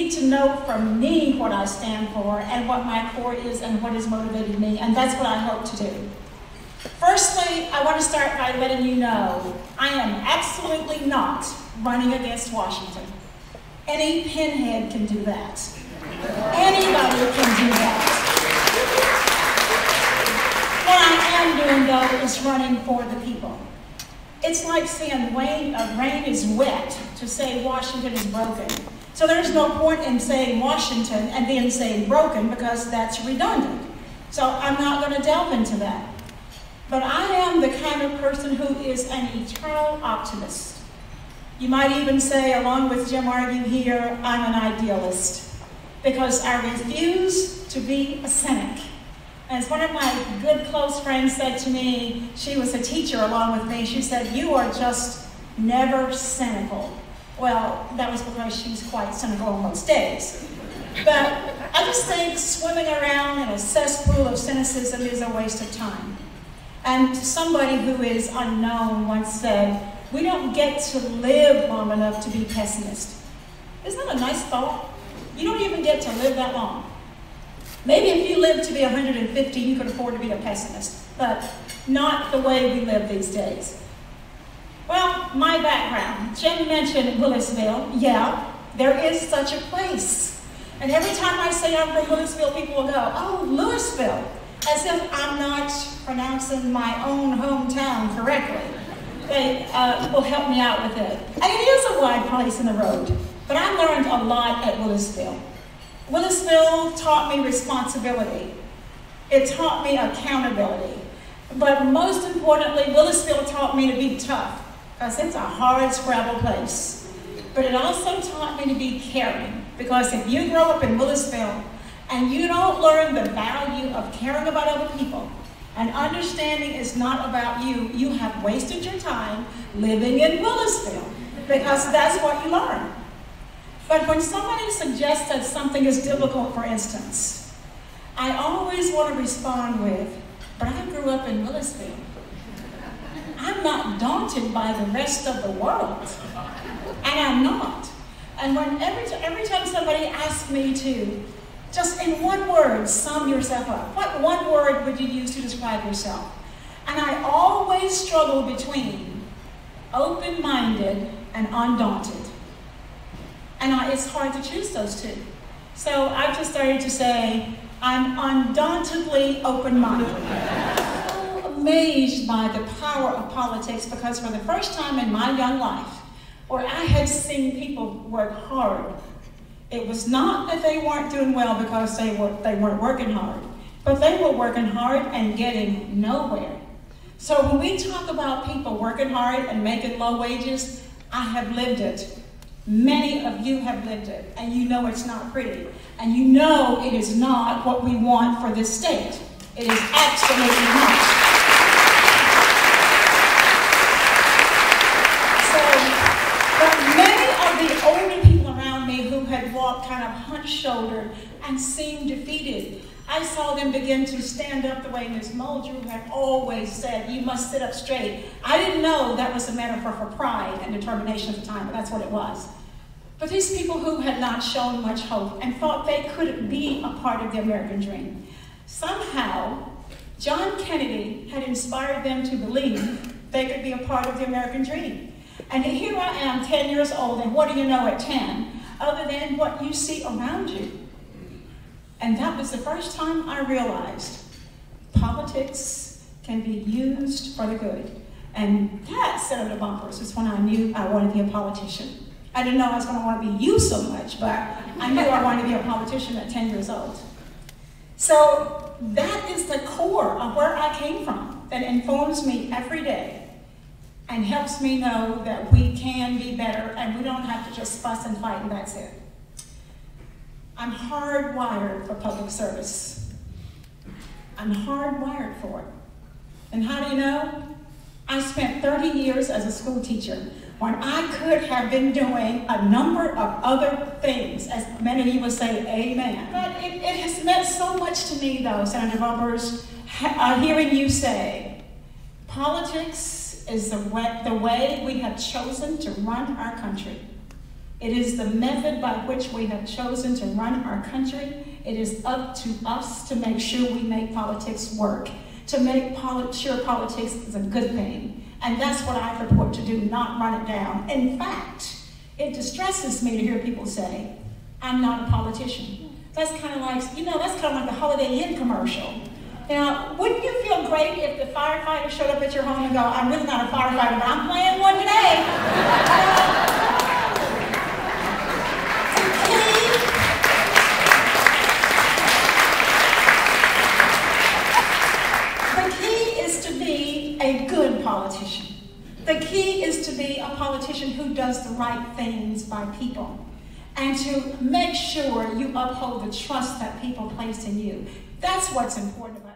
need to know from me what I stand for and what my core is and what has motivated me, and that's what I hope to do. Firstly, I want to start by letting you know I am absolutely not running against Washington. Any pinhead can do that. Anybody can do that. What I am doing, though, is running for the people. It's like saying rain is wet to say Washington is broken. So there's no point in saying Washington and then saying broken because that's redundant. So I'm not going to delve into that. But I am the kind of person who is an eternal optimist. You might even say, along with Jim Argue here, I'm an idealist because I refuse to be a cynic. As one of my good close friends said to me, she was a teacher along with me, she said, "You are just never cynical." Well, that was because she's quite cynical on most days. But I just think swimming around in a cesspool of cynicism is a waste of time. And somebody who is unknown once said, "We don't get to live long enough to be pessimist." Isn't that a nice thought? You don't even get to live that long. Maybe if you live to be 150, you could afford to be a pessimist, but not the way we live these days. Well, my background. Jim mentioned Willisville. Yeah, there is such a place. And every time I say I'm from Louisville, people will go, "Oh, Louisville," as if I'm not pronouncing my own hometown correctly. They will help me out with it. And it is a wide place in the road, but I learned a lot at Willisville. Willisville taught me responsibility. It taught me accountability. But most importantly, Willisville taught me to be tough, because it's a hard scrabble place. But it also taught me to be caring, because if you grow up in Willisville and you don't learn the value of caring about other people, and understanding is not about you, you have wasted your time living in Willisville, because that's what you learn. But when somebody suggests that something is difficult, for instance, I always want to respond with, "But I grew up in Willisville. I'm not daunted by the rest of the world." And I'm not. And when every time somebody asks me to, just in one word, sum yourself up, what one word would you use to describe yourself? And I always struggle between open-minded and undaunted. And it's hard to choose those two. So I've just started to say, I'm undauntedly open-minded. I'm so amazed by the power of politics because for the first time in my young life, where I had seen people work hard, it was not that they weren't doing well because they weren't working hard, but they were working hard and getting nowhere. So when we talk about people working hard and making low wages, I have lived it. Many of you have lived it, and you know it's not pretty. And you know it is not what we want for this state. It is absolutely not. So, but many of the older people around me who had walked kind of hunched-shouldered and seemed defeated, I saw them begin to stand up the way Ms. Muldrew had always said, "You must sit up straight." I didn't know that was a metaphor for pride and determination at the time, but that's what it was. But these people who had not shown much hope and thought they couldn't be a part of the American dream, somehow John Kennedy had inspired them to believe they could be a part of the American dream. And here I am, 10 years old, and what do you know at 10, other than what you see around you? And that was the first time I realized politics can be used for the good. And that, Senator Bumpers, is when I knew I wanted to be a politician. I didn't know I was going to want to be you so much, but I knew I wanted to be a politician at 10 years old. So that is the core of where I came from, that informs me every day and helps me know that we can be better and we don't have to just fuss and fight and that's it. I'm hardwired for public service. I'm hardwired for it. And how do you know? I spent 30 years as a school teacher when I could have been doing a number of other things, as many of you would say, amen. But it has meant so much to me, though, Senator Bumpers, hearing you say, politics is the way we have chosen to run our country. It is the method by which we have chosen to run our country. It is up to us to make sure we make politics work, to make sure politics is a good thing. And that's what I purport to do, not run it down. In fact, it distresses me to hear people say, I'm not a politician. That's kind of like, that's kind of like the Holiday Inn commercial. Now, wouldn't you feel great if the firefighter showed up at your home and go, I'm really not a firefighter, but I'm playing one today. A good politician. The key is to be a politician who does the right things by people and to make sure you uphold the trust that people place in you. That's what's important about it.